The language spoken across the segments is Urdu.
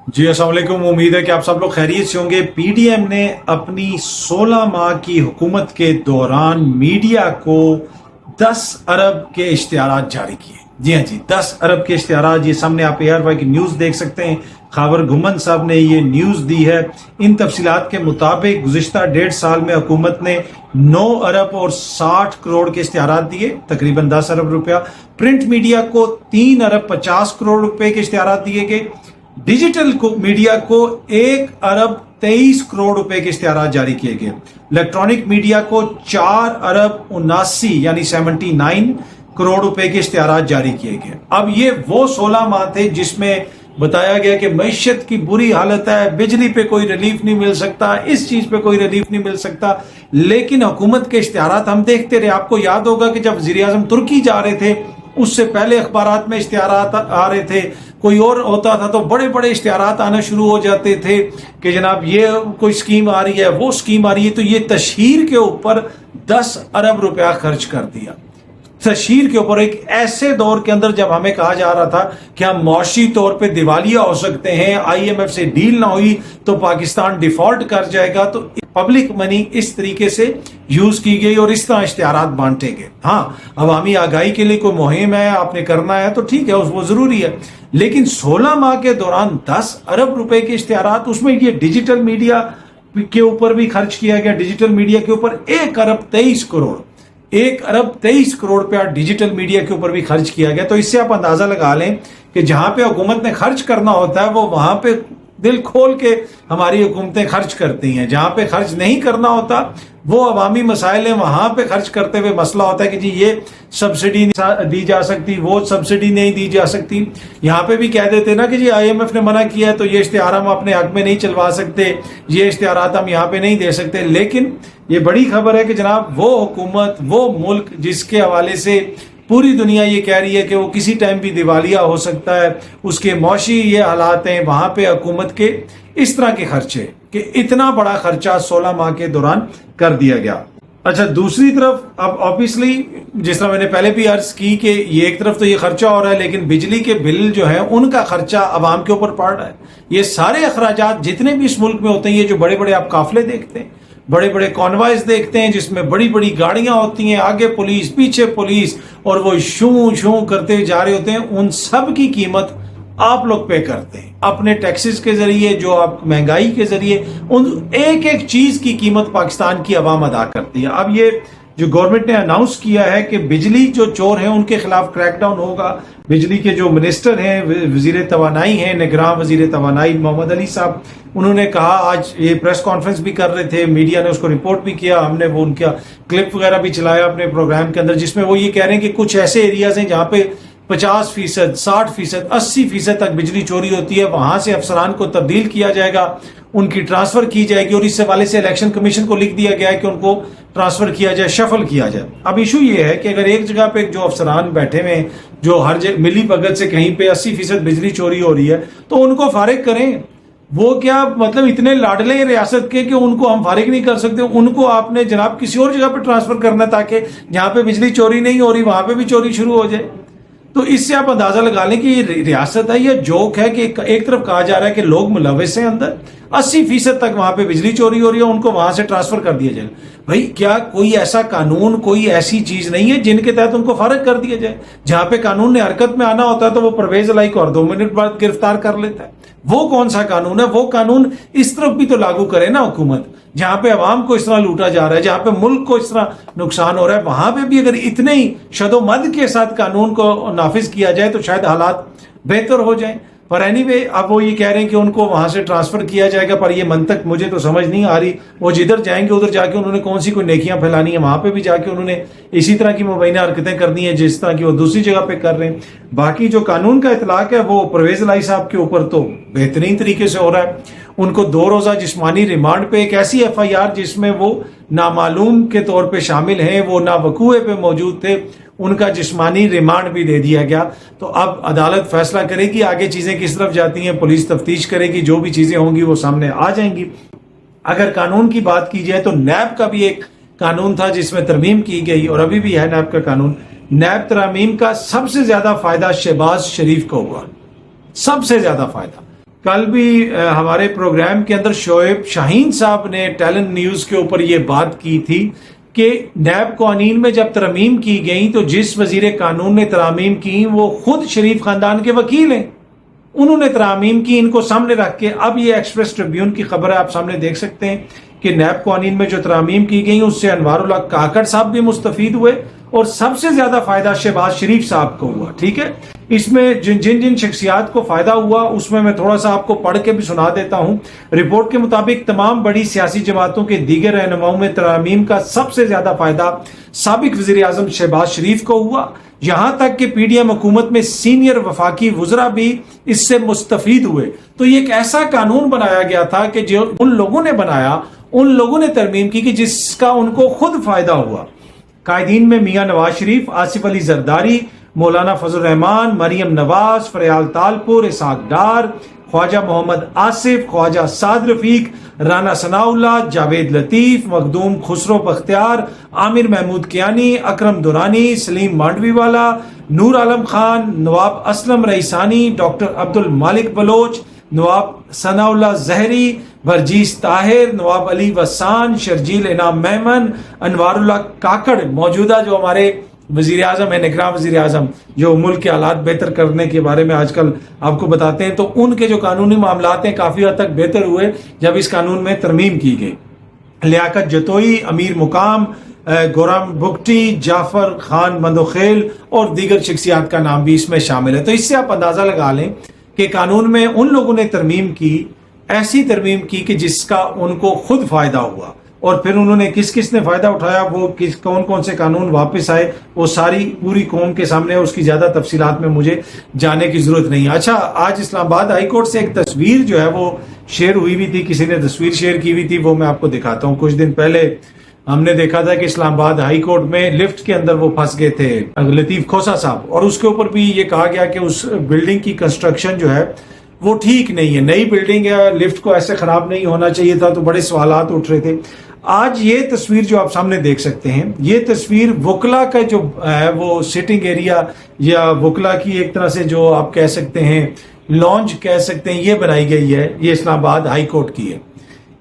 جی السلام علیکم، امید ہے کہ آپ سب لوگ خیریت سے ہوں گے۔ پی ڈی ایم نے اپنی 16 ماہ کی حکومت کے دوران میڈیا کو 10 ارب کے اشتہارات جاری کیے۔ جی ہاں جی، 10 ارب کے اشتہارات، یہ سامنے آپ ARY کی نیوز دیکھ سکتے ہیں۔ خاور گھمن صاحب نے یہ نیوز دی ہے۔ ان تفصیلات کے مطابق گزشتہ 1.5 سال میں حکومت نے 9 ارب اور 60 کروڑ کے اشتہارات دیے، تقریباً 10 ارب روپیہ۔ پرنٹ میڈیا کو 3 ارب 50 کروڑ روپے کے اشتہارات دیے گئے۔ ڈیجیٹل میڈیا کو 1 ارب 23 کروڑ روپے کے اشتہارات جاری کیے گئے۔ الیکٹرانک میڈیا کو 4 ارب 79 یعنی 79 کروڑ روپے کے اشتہارات جاری کیے گئے۔ اب یہ وہ 16 ماہ تھے جس میں بتایا گیا کہ معیشت کی بری حالت ہے، بجلی پہ کوئی ریلیف نہیں مل سکتا، اس چیز پہ کوئی ریلیف نہیں مل سکتا، لیکن حکومت کے اشتہارات ہم دیکھتے رہے۔ آپ کو یاد ہوگا کہ جب وزیر اعظم ترکی جا رہے تھے، اس سے پہلے اخبارات میں اشتہارات آ رہے تھے، کوئی اور ہوتا تھا تو بڑے بڑے اشتہارات آنا شروع ہو جاتے تھے کہ جناب یہ کوئی سکیم آ رہی ہے، وہ سکیم آ رہی ہے۔ تو یہ تشہیر کے اوپر 10 ارب روپیہ خرچ کر دیا، تشہیر کے اوپر، ایک ایسے دور کے اندر جب ہمیں کہا جا رہا تھا کہ ہم معاشی طور پہ دیوالیہ ہو سکتے ہیں، IMF سے ڈیل نہ ہوئی تو پاکستان ڈیفالٹ کر جائے گا، تو پبلک منی اس طریقے سے یوز کی گئی اور اس طرح اشتہارات بانٹے گئے۔ ہاں، عوامی آگاہی کے لیے کوئی مہم ہے، آپ نے کرنا ہے تو ٹھیک ہے، وہ ضروری ہے، لیکن 16 ماہ کے دوران 10 ارب روپے کے اشتہارات، اس میں یہ ڈیجیٹل میڈیا کے اوپر بھی خرچ کیا گیا۔ ڈیجیٹل میڈیا کے اوپر 1 ارب 23 کروڑ، 1 ارب 23 کروڑ روپیہ ڈیجیٹل میڈیا کے اوپر بھی خرچ کیا گیا۔ تو اس سے آپ اندازہ لگا لیں کہ جہاں پہ حکومت نے خرچ کرنا ہوتا ہے وہ وہاں پہ دل کھول کے ہماری حکومتیں خرچ کرتی ہیں، جہاں پہ خرچ نہیں کرنا ہوتا وہ عوامی مسائل ہیں، وہاں پہ خرچ کرتے ہوئے مسئلہ ہوتا ہے کہ جی یہ سبسڈی دی جا سکتی، وہ سبسڈی نہیں دی جا سکتی۔ یہاں پہ بھی کہہ دیتے نا کہ جی IMF نے منع کیا ہے تو یہ اشتہار ہم اپنے حق میں نہیں چلوا سکتے، یہ اشتہارات ہم یہاں پہ نہیں دے سکتے۔ لیکن یہ بڑی خبر ہے کہ جناب وہ حکومت، وہ ملک جس کے حوالے سے پوری دنیا یہ کہہ رہی ہے کہ وہ کسی ٹائم بھی دیوالیہ ہو سکتا ہے، اس کے معاشی یہ حالات ہیں، وہاں پہ حکومت کے اس طرح کے خرچے کہ اتنا بڑا خرچہ 16 ماہ کے دوران کر دیا گیا۔ اچھا، دوسری طرف اب آبویسلی جس طرح میں نے پہلے بھی عرض کی کہ یہ ایک طرف تو یہ خرچہ ہو رہا ہے، لیکن بجلی کے بل جو ہیں ان کا خرچہ عوام کے اوپر پڑ رہا ہے۔ یہ سارے اخراجات جتنے بھی اس ملک میں ہوتے ہیں، یہ جو بڑے بڑے آپ قافلے دیکھتے ہیں، بڑے بڑے کانوائز دیکھتے ہیں جس میں بڑی بڑی گاڑیاں ہوتی ہیں، آگے پولیس پیچھے پولیس، اور وہ شوں شوں کرتے جا رہے ہوتے ہیں، ان سب کی قیمت آپ لوگ پے کرتے ہیں اپنے ٹیکسز کے ذریعے، جو آپ مہنگائی کے ذریعے، ان ایک ایک چیز کی قیمت پاکستان کی عوام ادا کرتی ہے۔ اب یہ جو گورنمنٹ نے اناؤنس کیا ہے کہ بجلی جو چور ہیں ان کے خلاف کریک ڈاؤن ہوگا۔ بجلی کے جو منسٹر ہیں، وزیر توانائی ہیں، نگراں وزیر توانائی محمد علی صاحب، انہوں نے کہا، آج یہ پریس کانفرنس بھی کر رہے تھے، میڈیا نے اس کو رپورٹ بھی کیا، ہم نے وہ ان کا کلپ وغیرہ بھی چلایا اپنے پروگرام کے اندر، جس میں وہ یہ کہہ رہے ہیں کہ کچھ ایسے ایریاز ہیں جہاں پہ 50%، 60%، 80% تک بجلی چوری ہوتی ہے، وہاں سے افسران کو تبدیل کیا جائے گا، ان کی ٹرانسفر کی جائے گی، اور اس حوالے سے الیکشن کمیشن کو لکھ دیا گیا ہے کہ ان کو ٹرانسفر کیا جائے، شفل کیا جائے۔ اب ایشو یہ ہے کہ اگر ایک جگہ پہ جو افسران بیٹھے ہوئے ہیں، جو ہر جگہ ملی بھگت سے کہیں پہ 80% بجلی چوری ہو رہی ہے، تو ان کو فارغ کریں۔ وہ کیا مطلب اتنے لاڈلے ہیں ریاست کے کہ ان کو ہم فارغ نہیں کر سکتے، ان کو آپ نے جناب کسی اور جگہ پہ ٹرانسفر کرنا تاکہ جہاں پہ بجلی چوری نہیں ہو رہی وہاں پہ بھی چوری شروع ہو جائے۔ تو اس سے آپ اندازہ لگا لیں کہ یہ ریاست ہے، یہ جوک ہے کہ ایک طرف کہا جا رہا ہے کہ لوگ ملوث ہیں اندر، 80% تک وہاں پہ بجلی چوری ہو رہی ہے، ان کو وہاں سے ٹرانسفر کر دیا جائے۔ بھائی کیا کوئی ایسا قانون، کوئی ایسی چیز نہیں ہے جن کے تحت ان کو فارغ کر دیا جائے؟ جہاں پہ قانون نے حرکت میں آنا ہوتا ہے تو وہ پرویز الہی کو اور 2 منٹ بعد گرفتار کر لیتا ہے۔ وہ کون سا قانون ہے؟ وہ قانون اس طرف بھی تو لاگو کرے نا حکومت، جہاں پہ عوام کو اس طرح لوٹا جا رہا ہے، جہاں پہ ملک کو اس طرح نقصان ہو رہا ہے، وہاں پہ بھی اگر اتنے ہی شد و مد کے ساتھ قانون کو نافذ کیا جائے تو شاید حالات بہتر ہو جائیں۔ پر اینی وے اب وہ یہ کہہ رہے ہیں کہ ان کو وہاں سے ٹرانسفر کیا جائے گا، پر یہ منطق مجھے تو سمجھ نہیں آ رہی۔ وہ جدھر جائیں گے ادھر جا کے انہوں نے کون سی کوئی نیکیاں پھیلانی ہیں، وہاں پہ بھی جا کے انہوں نے اسی طرح کی مبینہ حرکتیں کرنی ہیں جس طرح کی وہ دوسری جگہ پہ کر رہے ہیں۔ باقی جو قانون کا اطلاق ہے وہ پرویز الہی صاحب کے اوپر تو بہترین طریقے سے ہو رہا ہے۔ ان کو 2 روزہ جسمانی ریمانڈ پہ، ایک ایسی FIR جس میں وہ نامعلوم کے طور پہ شامل ہیں، وہ نا وقوع پہ موجود تھے، ان کا جسمانی ریمانڈ بھی دے دیا گیا۔ تو اب عدالت فیصلہ کرے گی آگے چیزیں کس طرف جاتی ہیں، پولیس تفتیش کرے گی، جو بھی چیزیں ہوں گی وہ سامنے آ جائیں گی۔ اگر قانون کی بات کی جائے تو نیب کا بھی ایک قانون تھا جس میں ترمیم کی گئی، اور ابھی بھی ہے نیب کا قانون۔ نیب ترامیم کا سب سے زیادہ فائدہ شہباز شریف کو ہوا، سب سے زیادہ فائدہ۔ کل بھی ہمارے پروگرام کے اندر شعیب شاہین صاحب نے ٹیلنٹ نیوز کے اوپر یہ بات کی تھی کہ نیب قوانین میں جب ترمیم کی گئی تو جس وزیر قانون نے ترامیم کی وہ خود شریف خاندان کے وکیل ہیں، انہوں نے ترامیم کی، ان کو سامنے رکھ کے اب یہ ایکسپریس ٹریبیون کی خبر ہے، آپ سامنے دیکھ سکتے ہیں کہ نیب قوانین میں جو ترامیم کی گئی اس سے انوار اللہ کاکڑ صاحب بھی مستفید ہوئے اور سب سے زیادہ فائدہ شہباز شریف صاحب کو ہوا. ٹھیک ہے، اس میں جن شخصیات کو فائدہ ہوا اس میں تھوڑا سا آپ کو پڑھ کے بھی سنا دیتا ہوں. رپورٹ کے مطابق تمام بڑی سیاسی جماعتوں کے دیگر رہنماؤں میں ترامیم کا سب سے زیادہ فائدہ سابق وزیر اعظم شہباز شریف کو ہوا، یہاں تک کہ پی ڈی ایم حکومت میں سینئر وفاقی وزراء بھی اس سے مستفید ہوئے. تو یہ ایک ایسا قانون بنایا گیا تھا کہ جو ان لوگوں نے بنایا، ان لوگوں نے ترمیم کی کہ جس کا ان کو خود فائدہ ہوا. قائدین میں میاں نواز شریف، آصف علی زرداری، مولانا فضل الرحمان، مریم نواز، فریال تالپور، اسحاق ڈار، خواجہ محمد آصف، خواجہ سعد رفیق، رانا ثناء اللہ، جاوید لطیف، مخدوم خسرو بختیار، عامر محمود کیانی، اکرم دورانی، سلیم مانڈوی والا، نور عالم خان، نواب اسلم رئیسانی، ڈاکٹر عبد المالک بلوچ، نواب ثناء اللہ زہری، ورجیس طاہر، نواب علی وسان، شرجیل انعام میمن، انوار اللہ کاکڑ، موجودہ جو ہمارے وزیر اعظم ہے، نگراں وزیر اعظم، جو ملک کے حالات بہتر کرنے کے بارے میں آج کل آپ کو بتاتے ہیں، تو ان کے جو قانونی معاملات ہیں کافی حد تک بہتر ہوئے جب اس قانون میں ترمیم کی گئی. لیاقت جتوئی، امیر مقام، گورم بگٹی، جعفر خان مندوخیل اور دیگر شخصیات کا نام بھی اس میں شامل ہے. تو اس سے آپ اندازہ لگا لیں کہ قانون میں ان لوگوں نے ترمیم کی، ایسی ترمیم کی کہ جس کا ان کو خود فائدہ ہوا، اور پھر انہوں نے کس نے فائدہ اٹھایا، وہ کون سے قانون واپس آئے، وہ ساری پوری قوم کے سامنے، اس کی زیادہ تفصیلات میں مجھے جانے کی ضرورت نہیں. اچھا، آج اسلام آباد ہائی کورٹ سے ایک تصویر جو ہے وہ شیئر ہوئی ہوئی تھی، کسی نے تصویر شیئر کی ہوئی تھی، وہ میں آپ کو دکھاتا ہوں. کچھ دن پہلے ہم نے دیکھا تھا کہ اسلام آباد ہائی کورٹ میں لفٹ کے اندر وہ پھنس گئے تھے لطیف کھوسا صاحب، اور اس کے اوپر بھی یہ کہا گیا کہ اس بلڈنگ کی کنسٹرکشن جو ہے وہ ٹھیک نہیں ہے، نئی بلڈنگ ہے، لفٹ کو ایسے خراب نہیں ہونا چاہیے تھا. تو بڑے سوالات اٹھ رہے تھے. آج یہ تصویر جو آپ سامنے دیکھ سکتے ہیں، یہ تصویر وکلا کا جو ہے وہ سٹنگ ایریا یا وکلا کی ایک طرح سے جو آپ کہہ سکتے ہیں لانچ کہہ سکتے ہیں، یہ بنائی گئی ہے، یہ اسلام آباد ہائی کورٹ کی ہے.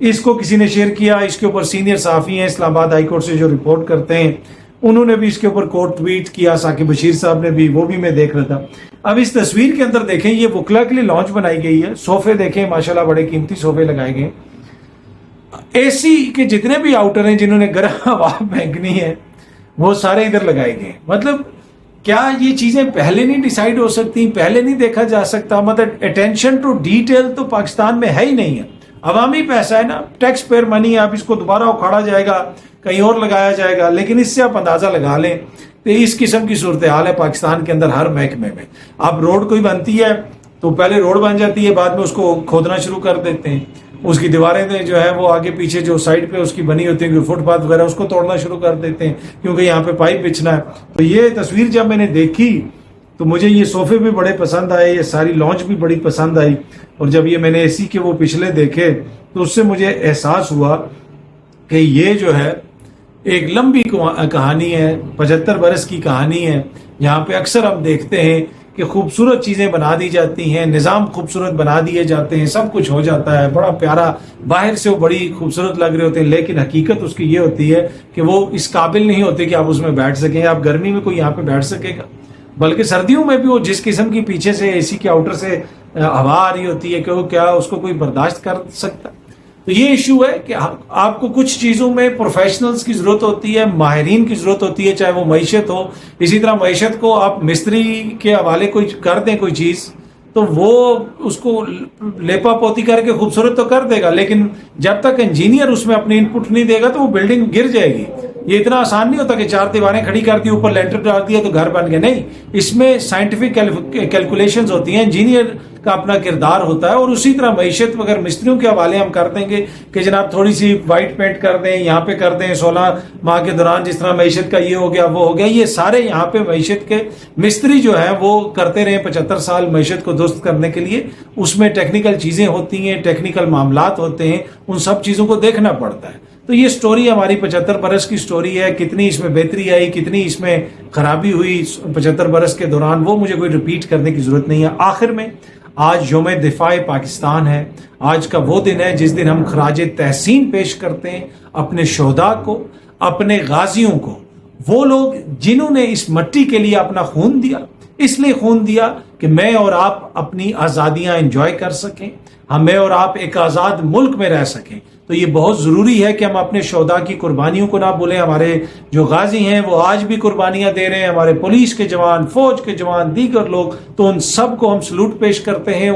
اس کو کسی نے شیئر کیا، اس کے اوپر سینئر صحافی ہیں اسلام آباد ہائی کورٹ سے جو رپورٹ کرتے ہیں، انہوں نے بھی اس کے اوپر کوٹ ٹویٹ کیا، ثاقب بشیر صاحب نے بھی، وہ بھی میں دیکھ رہا تھا. اب اس تصویر کے اندر دیکھیں، یہ وکلا کے لیے لانچ بنائی گئی ہے، صوفے دیکھیں ماشاءاللہ بڑے قیمتی صوفے لگائے گئے. اے سی کے جتنے بھی آؤٹر ہیں جنہوں نے گرم ہوا پھینکنی ہے وہ سارے ادھر لگائے گئے. مطلب کیا یہ چیزیں پہلے نہیں ڈیسائیڈ ہو سکتی، پہلے نہیں دیکھا جا سکتا؟ مطلب اٹینشن ٹو ڈیٹیل تو پاکستان میں ہے ہی نہیں ہے. عوامی پیسہ ہے نا، ٹیکس پیئر منی ہے، اب اس کو دوبارہ اکھاڑا جائے گا، کہیں اور لگایا جائے گا. لیکن اس سے آپ اندازہ لگا لیں کہ اس قسم کی صورتحال ہے پاکستان کے اندر ہر محکمے میں. اب روڈ کوئی بنتی ہے تو پہلے روڈ بن جاتی ہے، بعد میں اس کو کھودنا شروع کر دیتے ہیں، اس کی دیواریں جو ہے وہ آگے پیچھے جو سائڈ پہ اس کی بنی ہوتی ہیں فٹ پاتھ وغیرہ اس کو توڑنا شروع کر دیتے ہیں کیونکہ یہاں پہ پائپ بچھنا ہے. تو یہ تصویر جب میں نے دیکھی تو مجھے یہ صوفے بھی بڑے پسند آئے، یہ ساری لانچ بھی بڑی پسند آئی، اور جب یہ میں نے اے سی کے وہ پچھلے دیکھے تو اس سے مجھے احساس ہوا کہ یہ جو ہے ایک لمبی کہانی ہے، 75 برس کی کہانی ہے. یہاں پہ اکثر ہم دیکھتے ہیں کہ خوبصورت چیزیں بنا دی جاتی ہیں، نظام خوبصورت بنا دیے جاتے ہیں، سب کچھ ہو جاتا ہے بڑا پیارا، باہر سے وہ بڑی خوبصورت لگ رہے ہوتے ہیں، لیکن حقیقت اس کی یہ ہوتی ہے کہ وہ اس قابل نہیں ہوتے کہ آپ اس میں بیٹھ سکیں. آپ گرمی میں کوئی یہاں پہ بیٹھ سکے گا؟ بلکہ سردیوں میں بھی وہ جس قسم کی پیچھے سے اے سی کے آؤٹر سے ہوا آ رہی ہوتی ہے کہ وہ کیا اس کو کوئی برداشت کر سکتا؟ تو یہ ایشو ہے کہ آپ کو کچھ چیزوں میں پروفیشنلز کی ضرورت ہوتی ہے، ماہرین کی ضرورت ہوتی ہے، چاہے وہ معیشت ہو. اسی طرح معیشت کو آپ مستری کے حوالے کوئی کر دیں کوئی چیز تو وہ اس کو لیپا پوتی کر کے خوبصورت تو کر دے گا، لیکن جب تک انجینئر اس میں اپنی ان پٹ نہیں دے گا تو وہ بلڈنگ گر جائے گی. یہ اتنا آسان نہیں ہوتا کہ 4 دیواریں کھڑی کر دی، اوپر لینٹر ڈال دیا تو گھر بن گیا. نہیں، اس میں سائنٹیفک کیلکولیشنز ہوتی ہیں، انجینئر کا اپنا کردار ہوتا ہے. اور اسی طرح معیشت اگر مستریوں کے حوالے ہم کر دیں گے کہ جناب تھوڑی سی وائٹ پینٹ کر دیں، یہاں پہ کر دیں، 16 ماہ کے دوران جس طرح معیشت کا یہ ہو گیا وہ ہو گیا، یہ سارے یہاں پہ معیشت کے مستری جو ہیں وہ کرتے رہے 75 سال معیشت کو درست کرنے کے لیے. اس میں ٹیکنیکل چیزیں ہوتی ہیں، ٹیکنیکل معاملات ہوتے ہیں، ان سب چیزوں کو دیکھنا پڑتا ہے. تو یہ سٹوری ہماری 75 برس کی سٹوری ہے. کتنی اس میں بہتری آئی، کتنی اس میں خرابی ہوئی 75 برس کے دوران، وہ مجھے کوئی ریپیٹ کرنے کی ضرورت نہیں ہے. آخر میں آج یوم دفاع پاکستان ہے. آج کا وہ دن ہے جس دن ہم خراج تحسین پیش کرتے ہیں اپنے شہداء کو, اپنے غازیوں کو, وہ لوگ جنہوں نے اس مٹی کے لیے اپنا خون دیا. اس لیے خون دیا کہ میں اور آپ اپنی آزادیاں انجوائے کر سکیں, میں اور آپ ایک آزاد ملک میں رہ سکیں. تو یہ بہت ضروری ہے کہ ہم اپنے شہداء کی قربانیوں کو نہ بھولیں. ہمارے جو غازی ہیں وہ آج بھی قربانیاں دے رہے ہیں, ہمارے پولیس کے جوان, فوج کے جوان, دیگر لوگ, تو ان سب کو ہم سلوٹ پیش کرتے ہیں.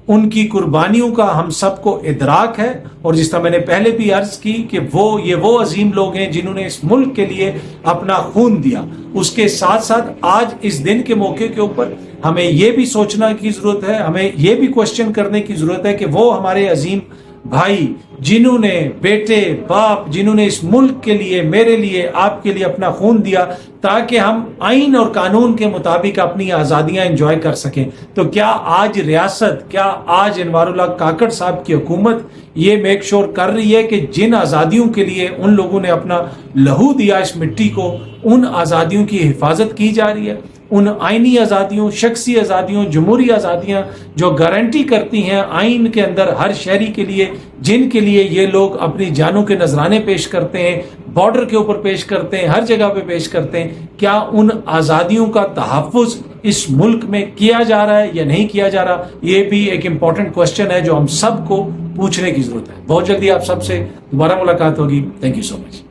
ان کی قربانیوں کا ہم سب کو ادراک ہے, اور جس طرح میں نے پہلے بھی عرض کی کہ وہ عظیم لوگ ہیں جنہوں نے اس ملک کے لیے اپنا خون دیا. اس کے ساتھ ساتھ آج اس دن کے موقع کے اوپر ہمیں یہ بھی سوچنا کی ضرورت ہے, ہمیں یہ بھی کوشچن کرنے کی ضرورت ہے کہ وہ ہمارے عظیم بھائی جنہوں نے, بیٹے, باپ, جنہوں نے اس ملک کے لیے, میرے لیے, آپ کے لیے اپنا خون دیا تاکہ ہم آئین اور قانون کے مطابق اپنی آزادیاں انجوائے کر سکیں. تو کیا آج ریاست, کیا آج انوار اللہ کاکڑ صاحب کی حکومت یہ میک شور کر رہی ہے کہ جن آزادیوں کے لیے ان لوگوں نے اپنا لہو دیا اس مٹی کو, ان آزادیوں کی حفاظت کی جا رہی ہے؟ ان آئینی آزادیوں, شخصی آزادیوں, جمہوری آزادیاں جو گارنٹی کرتی ہیں آئین کے اندر ہر شہری کے لیے, جن کے لیے یہ لوگ اپنی جانوں کے نذرانے پیش کرتے ہیں, بارڈر کے اوپر پیش کرتے ہیں, ہر جگہ پہ پیش کرتے ہیں, کیا ان آزادیوں کا تحفظ اس ملک میں کیا جا رہا ہے یا نہیں کیا جا رہا؟ یہ بھی ایک امپورٹنٹ کوشچن ہے جو ہم سب کو پوچھنے کی ضرورت ہے. بہت جلدی آپ سب سے دوبارہ ملاقات ہوگی. Thank you so much.